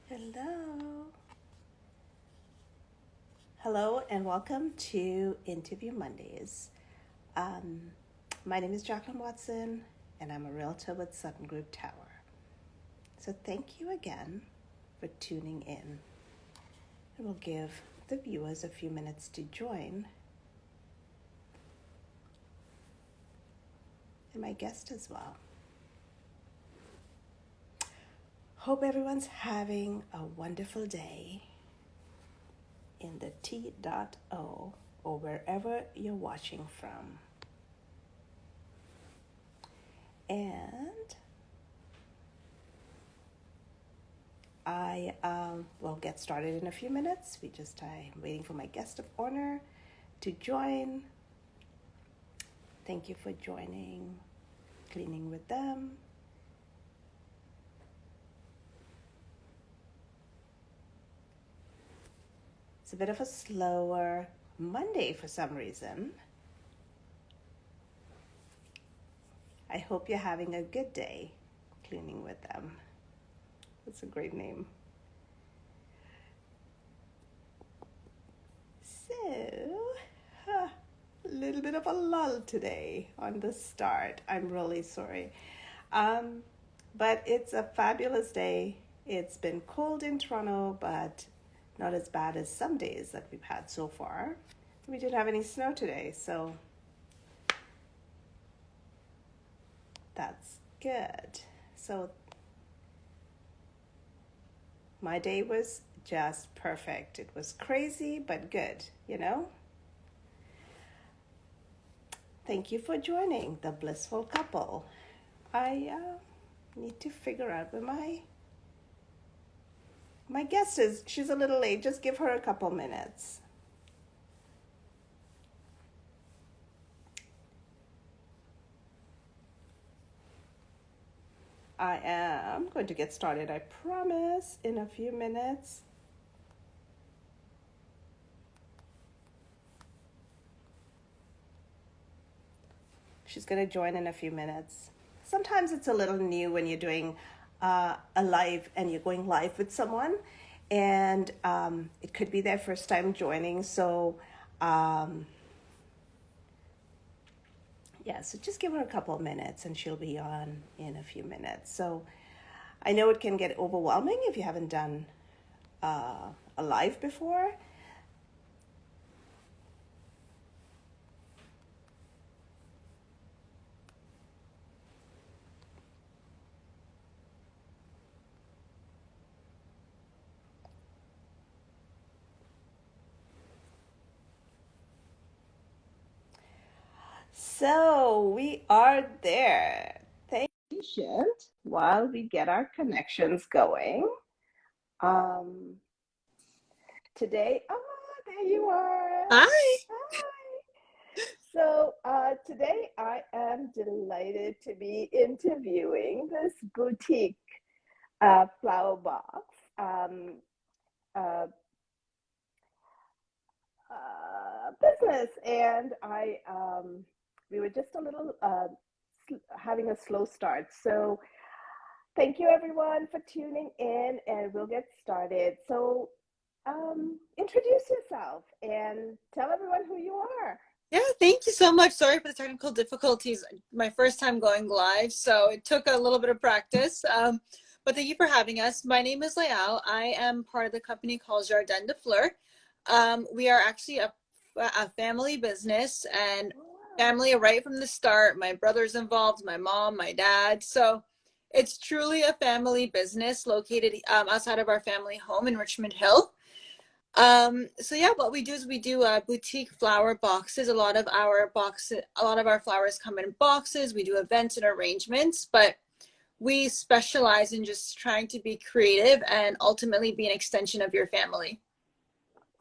Hello. Hello, and welcome to Interview Mondays. Um, my name is Jacqueline Watson, and I'm a realtor with Sutton Group Tower. So, thank you again for tuning in. It will give the viewers a few minutes to join, and my guest as well. Hope everyone's having a wonderful day in the T.O or wherever you're watching from. And I will get started in a few minutes. I'm waiting for my guest of honor to join. Thank you for joining Cleaning with Them. It's a bit of a slower Monday for some reason. I hope you're having a good day cleaning with them. That's a great name. So, a little bit of a lull today on the start. I'm really sorry. But it's a fabulous day. It's been cold in Toronto, but not as bad as some days that we've had so far. We didn't have any snow today, so that's good. So my day was just perfect. It was crazy, but good, you know? Thank you for joining the Blissful Couple. I need to figure out where my guest is. She's a little late. Just give her a couple minutes. I am going to get started, I promise, in a few minutes. She's going to join in a few minutes. Sometimes it's a little new when you're doing a live and you're going live with someone, and it could be their first time joining. So, so just give her a couple of minutes and she'll be on in a few minutes. So, I know it can get overwhelming if you haven't done a live before. So we are there. Thank you, patient while we get our connections going. Um, Today, there you are. Hi. Hi. So today I am delighted to be interviewing this boutique flower box uh, business, and we were just a little having a slow start. So thank you everyone for tuning in, and we'll get started. So introduce yourself and tell everyone who you are. Yeah, thank you so much. Sorry for the technical difficulties. My first time going live, so it took a little bit of practice. But thank you for having us. My name is Layal. I am part of the company called Jardin de Fleur. We are actually a family business, and family right from the start. My brother's involved, my mom, my dad. So it's truly a family business located outside of our family home in Richmond Hill. So yeah, what we do is we do boutique flower boxes. A lot of our flowers come in boxes. We do events and arrangements, but we specialize in just trying to be creative and ultimately be an extension of your family.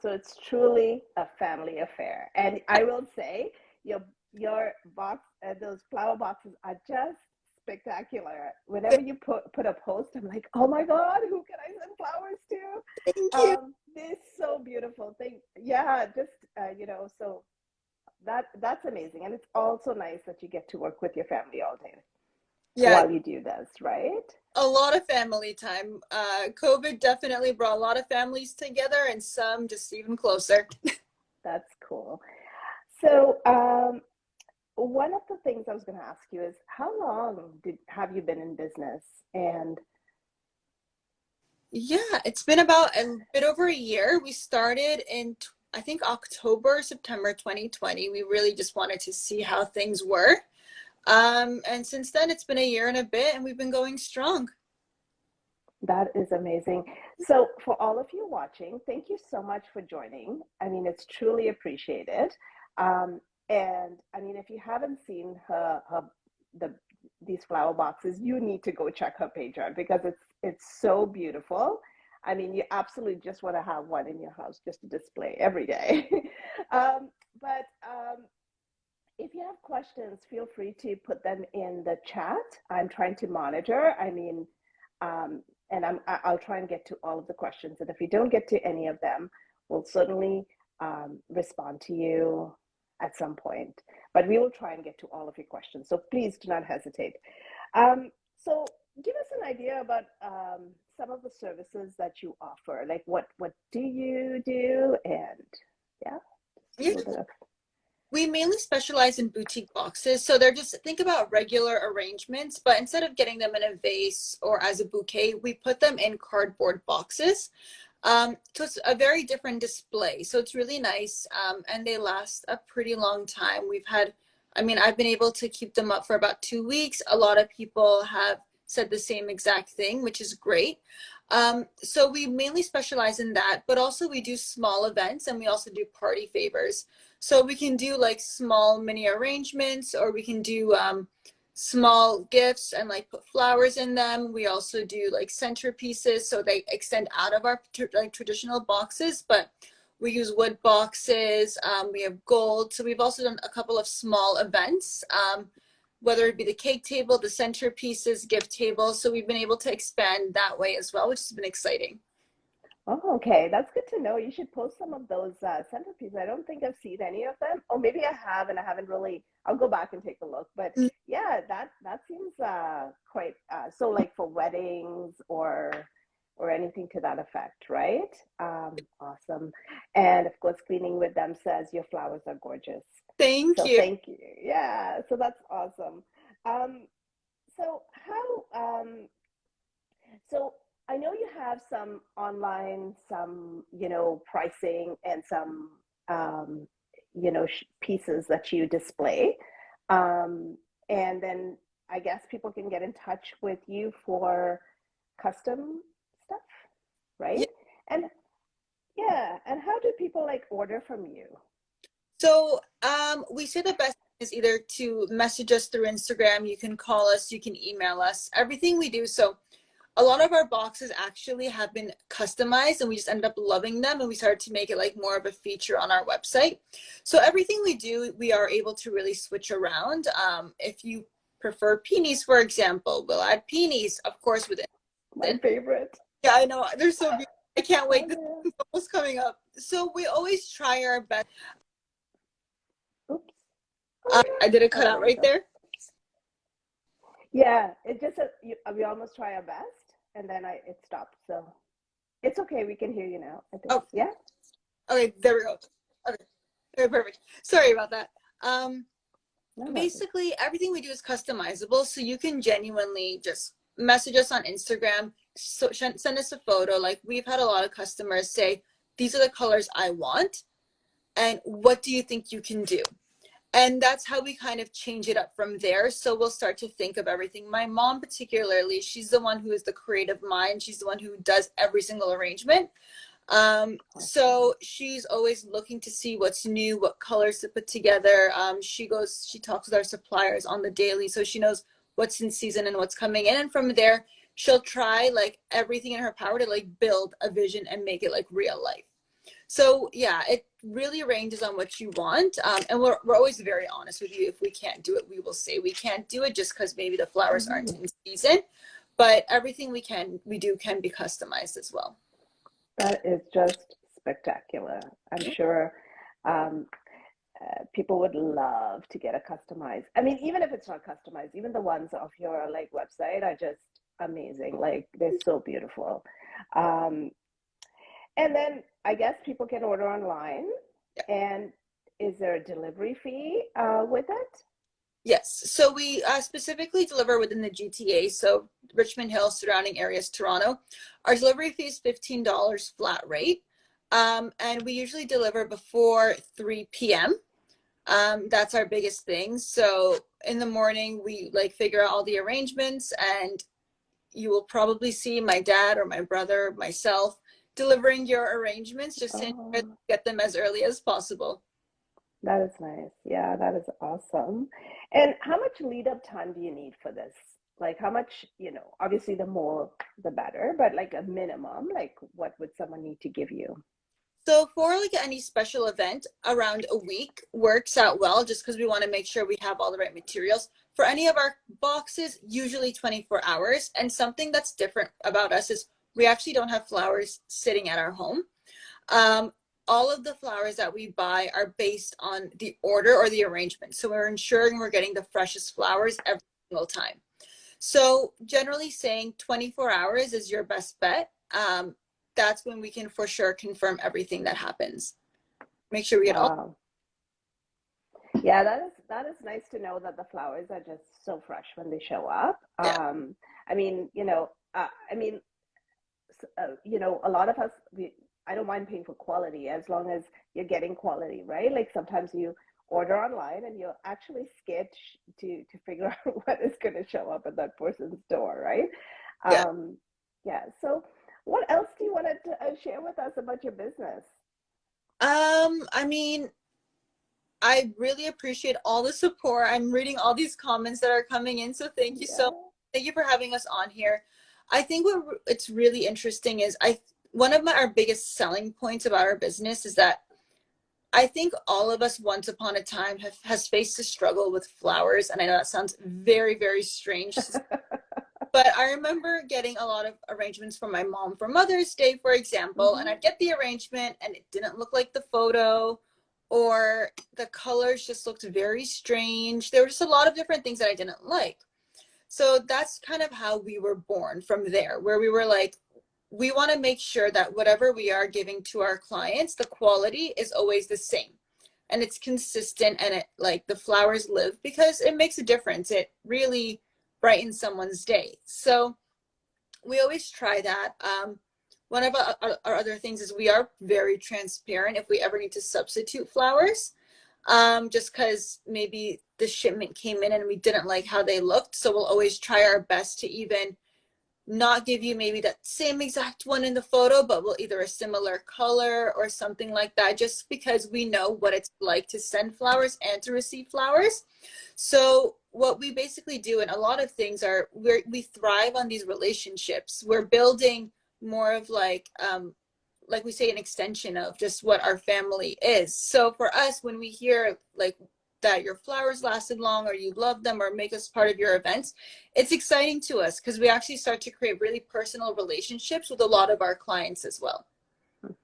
So it's truly a family affair. And I will say, your box, those flower boxes are just spectacular. Whenever you put a post, I'm like, oh my God, who can I send flowers Thank to? you. They're so beautiful. Yeah, just so that's amazing, and it's also nice that you get to work with your family all day Yeah. while you do this, right? A lot of family time. COVID definitely brought a lot of families together and some just even closer. That's cool. So, one of the things I was going to ask you is how long have you been in business? And Yeah, it's been about a bit over a year. We started in, I think, October, September 2020. We really just wanted to see how things were. And since then, it's been a year and a bit, and we've been going strong. that is amazing. So, for all of you watching, thank you so much for joining. I mean, it's truly appreciated. Um, and I mean, if you haven't seen the these flower boxes, you need to go check her page out because it's so beautiful. I mean, you absolutely just want to have one in your house just to display every day. um, but if you have questions, feel free to put them in the chat. I'm trying to monitor. I mean, um, and I'll try and get to all of the questions. And if we don't get to any of them, we'll certainly respond to you at some point. But we will try and get to all of your questions. So please do not hesitate. So give us an idea about some of the services that you offer. Like what do you do? And yeah, just a Yeah. little bit of. We mainly specialize in boutique boxes. So they're just, think about regular arrangements, but instead of getting them in a vase or as a bouquet, we put them in cardboard boxes. So it's a very different display. So it's really nice. And they last a pretty long time. I mean, I've been able to keep them up for about 2 weeks. A lot of people have said the same exact thing, which is great. So we mainly specialize in that, but also we do small events and we also do party favors. So we can do like small mini arrangements, or we can do small gifts and like put flowers in them. We also do like centerpieces, so they extend out of our like traditional boxes, but we use wood boxes. We have gold. So we've also done a couple of small events, whether it be the cake table, the centerpieces, gift table. So we've been able to expand that way as well, which has been exciting. Oh, okay. That's good to know. You should post some of those centerpieces. I don't think I've seen any of them. Or maybe I have and I haven't really. I'll go back and take a look. But yeah, that seems quite so like for weddings or anything to that effect, right? Awesome. And of course, Cleaning with Them says your flowers are gorgeous. Thank So you. thank you. Yeah, so that's awesome. Um, so how so I know you have some online, some, pricing and some, um, pieces that you display. Um, and then I guess people can get in touch with you for custom stuff, right? Yeah. And yeah, and how do people like order from you? So we say the best is either to message us through Instagram. You can call us, you can email us, everything we do. So a lot of our boxes actually have been customized and we just ended up loving them, and we started to make it like more of a feature on our website. So everything we do, we are able to really switch around. If you prefer peonies, for example, we'll add peonies, of course, with My it. favorite. Yeah, I know. They're so beautiful. I can't wait. Oh, This yeah. is almost coming up. So we always try our best. Oops. Oh, I did a yeah. Oh, cutout there you right go. there. Yeah, it just we almost try our best, and then I it stopped. So it's okay. We can hear you now, I think. Oh, Yeah? okay. There we go. Okay. Okay, perfect. Sorry about that. No, no. Basically, everything we do is customizable, so you can genuinely just message us on Instagram, so send us a photo. Like, we've had a lot of customers say, these are the colors I want, and what do you think you can do? And that's how we kind of change it up from there. So we'll start to think of everything. My mom particularly, she's the one who is the creative mind. She's the one who does every single arrangement. Awesome. So she's always looking to see what's new, what colors to put together. She talks with our suppliers on the daily, so she knows what's in season and what's coming in. And from there, she'll try like everything in her power to like build a vision and make it like real life. So yeah, it really ranges on what you want. And we're always very honest with you. If we can't do it, we will say we can't do it just because maybe the flowers aren't Mhm. in season. But everything we do can be customized as well. That is just spectacular. I'm sure um, people would love to get a customized. I mean, even if it's not customized, even the ones off your like website are just amazing. Like they're so beautiful. Um, and then I guess people can order online. And is there a delivery fee with it? Yes. So we specifically deliver within the GTA, so Richmond Hill, surrounding areas, Toronto. Our delivery fee is $15 flat rate. And we usually deliver before 3 p.m. That's our biggest thing. So in the morning, we like figure out all the arrangements, and you will probably see my dad or my brother, myself, delivering your arrangements, just to Oh, get them as early as possible. that is nice. Yeah, that is awesome. And how much lead up time do you need for this? Like how much, obviously the more the better, but like a minimum, like what would someone need to give you? So for like any special event, around a week works out well, just because we want to make sure we have all the right materials. For any of our boxes, usually 24 hours. And something that's different about us is we actually don't have flowers sitting at our home. Um, all of the flowers that we buy are based on the order or the arrangement. So we're ensuring we're getting the freshest flowers every single time. So generally saying 24 hours is your best bet. That's when we can for sure confirm everything that happens. Make sure we get all. Wow. Yeah, that is nice to know that the flowers are just so fresh when they show up. Yeah, I mean, a lot of us, I don't mind paying for quality as long as you're getting quality, right? Like sometimes you order online and you're actually scared to figure out what is going to show up at that person's door, right? yeah. Yeah. So, what else do you want to share with us about your business? I mean, I really appreciate all the support. I'm reading all these comments that are coming in, so thank you so much. Yeah. Thank you for having us on here. I think what it's really interesting is one of our biggest selling points about our business is that I think all of us once upon a time has faced a struggle with flowers, and I know that sounds very, very strange, but I remember getting a lot of arrangements from my mom for Mother's Day, for example, and Hmm. I'd get the arrangement and it didn't look like the photo, or the colors just looked very strange. There were just a lot of different things that I didn't like. So that's kind of how we were born from there, where we were like, we want to make sure that whatever we are giving to our clients, the quality is always the same and it's consistent, and it like the flowers live because it makes a difference. It really brightens someone's day. So we always try that. One of our other things is we are very transparent if we ever need to substitute flowers, just because maybe the shipment came in and we didn't like how they looked. So we'll always try our best to even not give you maybe that same exact one in the photo, but we'll either a similar color or something like that, just because we know what it's like to send flowers and to receive flowers. So what we basically do, and a lot of things are, we thrive on these relationships. We're building more of like we say, an extension of just what our family is. So for us, when we hear like that your flowers lasted long or you love them or make us part of your events, it's exciting to us because we actually start to create really personal relationships with a lot of our clients as well.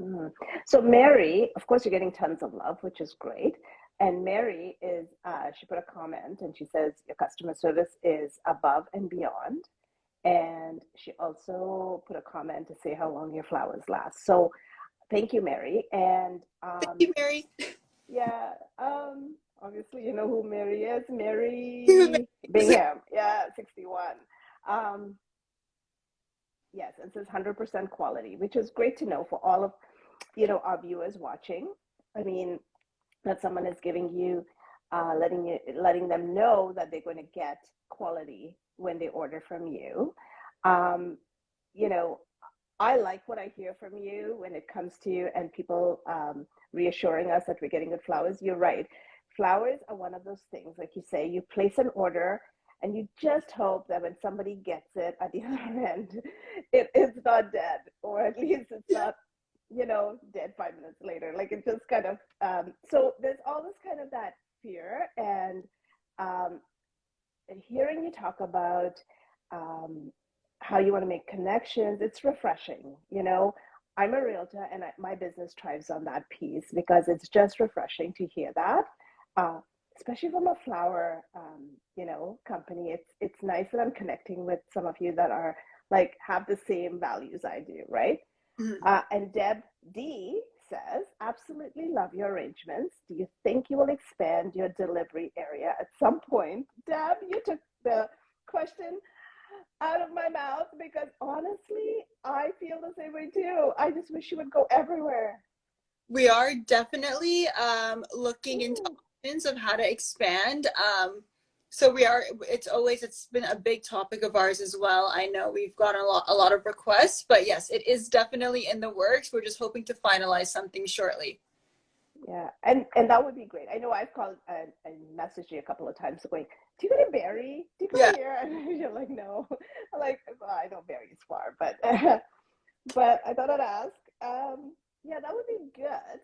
Hmm. So Mary, of course, you're getting tons of love, which is great. And Mary she put a comment and she says your customer service is above and beyond. And she also put a comment to say how long your flowers last. So thank you, Mary. And Thank you, Mary. yeah, obviously you know who Mary is. Mary Bingham. Yeah, 61. Um, yes, it says 100% quality, which is great to know for all of our viewers watching. I mean, that someone is giving you, letting them know that they're going to get quality when they order from you. Um, you know, I like what I hear from you when it comes to and people reassuring us that we're getting good flowers. You're right. Flowers are one of those things, like you say, you place an order and you just hope that when somebody gets it at the other end, it's not dead, or at least it's not, dead 5 minutes later. Like it just kind of, so there's always kind of that fear. And um, hearing you talk about um, how you want to make connections, it's refreshing. I'm a realtor and my business thrives on that piece because it's just refreshing to hear that. especially from a flower, company. It's nice that I'm connecting with some of you that are like have the same values I do, right? Mhm. And Deb D says, absolutely love your arrangements. Do you think you will expand your delivery area at some point? Deb, you took the question out of my mouth because honestly, I feel the same way too. I just wish you would go everywhere. We are definitely looking into Ooh, options of how to expand. So we are. It's been a big topic of ours as well. I know we've gotten a lot of requests, but yes, it is definitely in the works. We're just hoping to finalize something shortly. yeah, and that would be great. I know I've called and messaged you a couple of times going, do you go to Barrie? Do you go Yeah. here? And you're like, no. I'm like, well, I know Barrie's far, but but I thought I'd ask. Yeah, that would be good.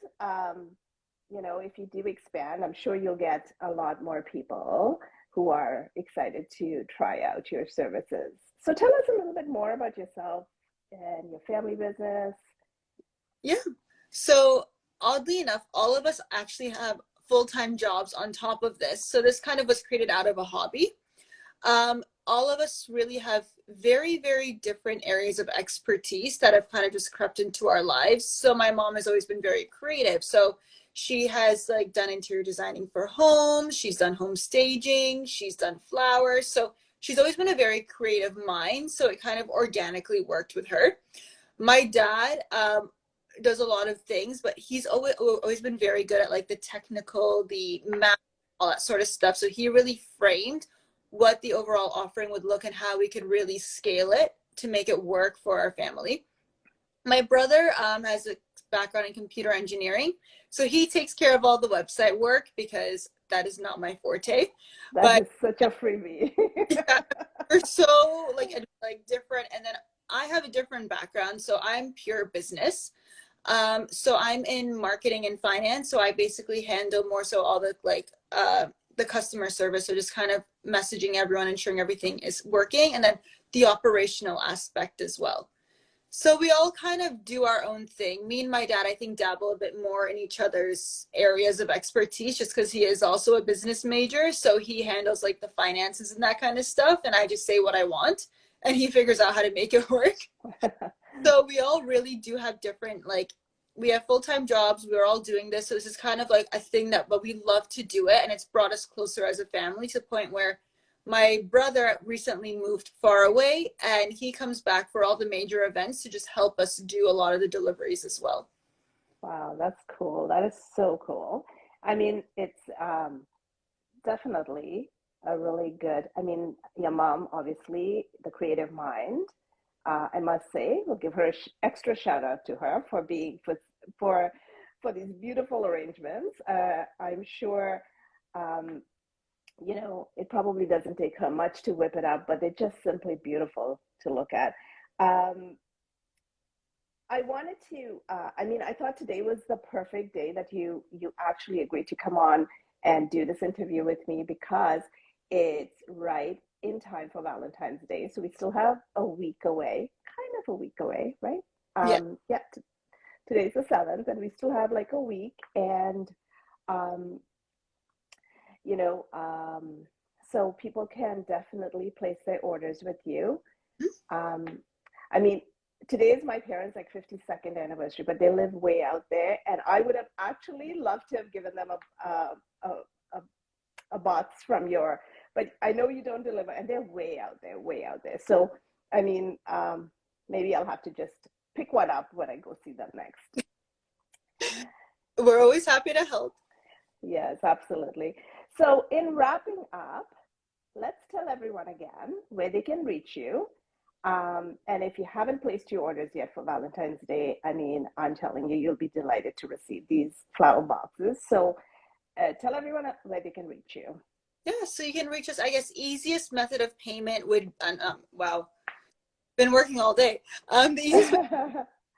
If you do expand, I'm sure you'll get a lot more people who are excited to try out your services. So tell us a little bit more about yourself and your family business. Yeah. So oddly enough, all of us actually have full-time jobs on top of this. So this kind of was created out of a hobby. All of us really have very, very different areas of expertise that have kind of just crept into our lives. So my mom has always been very creative. So she has like done interior designing for homes, she's done home staging, she's done flowers. So she's always been a very creative mind. So it kind of organically worked with her. My dad does a lot of things, but he's always been very good at like the technical, the math, all that sort of stuff. So he really framed what the overall offering would look and how we could really scale it to make it work for our family. My brother has a background in computer engineering, so he takes care of all the website work because that is not my forte. That But is such a freebie. yeah, we're so like different, and then I have a different background, so I'm pure business. So I'm in marketing and finance. So I basically handle more so all the customer service. So just kind of messaging everyone, ensuring everything is working, and then the operational aspect as well. So we all kind of do our own thing. Me and my dad, I think, dabble a bit more in each other's areas of expertise just because he is also a business major. So he handles like the finances and that kind of stuff. And I just say what I want and he figures out how to make it work. So we all really do have different, like, we have full-time jobs. We're all doing this. So this is kind of like a thing that, but we love to do it. And it's brought us closer as a family to the point where my brother recently moved far away and he comes back for all the major events to just help us do a lot of the deliveries as well. Wow, that's cool. That is so cool. I mean, it's definitely a really good. I mean, your mom, obviously, the creative mind. I must say, we'll give her an extra shout out to her for being for for these beautiful arrangements. I'm sure, um, it probably doesn't take her much to whip it up, but they're just simply beautiful to look at. Um, I wanted to. I mean, I thought today was the perfect day that you actually agreed to come on and do this interview with me because it's right in time for Valentine's Day. So we still have a week away, kind of a week away, right? Yeah. Yeah. Today's the 7th, and we still have like a week, and um, you know, um, so people can definitely place their orders with you. Um, I mean, today is my parents' like 52nd anniversary, but they live way out there, and I would have actually loved to have given them a, a, a box from your, but I know you don't deliver, and they're way out there, way out there. So, I mean, maybe I'll have to just pick one up when I go see them next. We're always happy to help. Yes, absolutely. So, in wrapping up, let's tell everyone again where they can reach you. And if you haven't placed your orders yet for Valentine's Day, I mean, I'm telling you, you'll be delighted to receive these flower boxes. So tell everyone where they can reach you. Yeah, so you can reach us. I guess easiest method of payment would, wow, been working all day. The easiest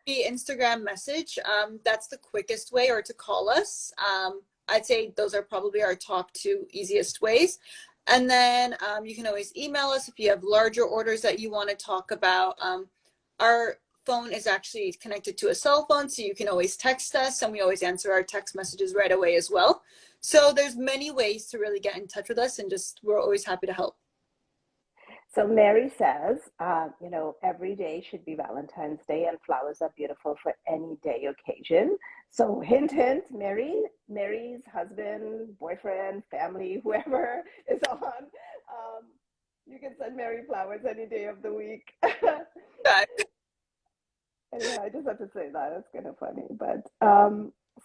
be Instagram message. That's the quickest way, or to call us. I'd say those are probably our top two easiest ways. And then you can always email us if you have larger orders that you want to talk about. Our phone is actually connected to a cell phone, so you can always text us, and we always answer our text messages right away as well. So there's many ways to really get in touch with us, and just we're always happy to help. So Mary says, every day should be Valentine's Day, and flowers are beautiful for any day occasion. So hint, hint, Mary's husband, boyfriend, family, whoever is on, you can send Mary flowers any day of the week. Anyway, I just had to say that. It's kind of funny. But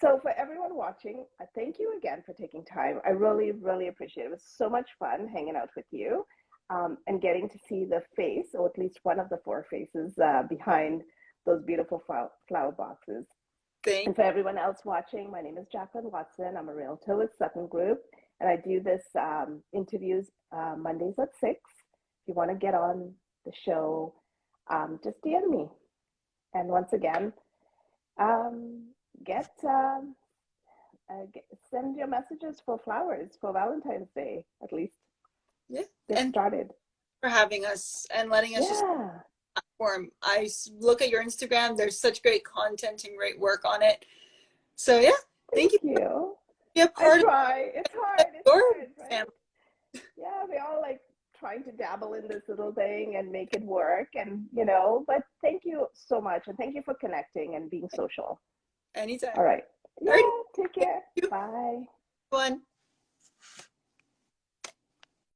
so for everyone watching, thank you again for taking time. I really, really appreciate it. It was so much fun hanging out with you and getting to see the face, or at least one of the four faces behind those beautiful flower boxes. And for everyone else watching, my name is Jacqueline Watson. I'm a realtor with Sutton Group, and I do this interviews Mondays at 6. If you want to get on the show, just DM me. And once again, send your messages for flowers for Valentine's Day, at least. Yeah. Get started. For having us and letting us just Yeah. platform. I look at your Instagram. There's such great content and great work on it. So yeah, thank you. Be a part I try. It's hard. It's hard, right? Yeah, we all like trying to dabble in this little thing and make it work, and but thank you so much, and thank you for connecting and being social. Anytime. All right. Yeah, All right. take care. Bye. One.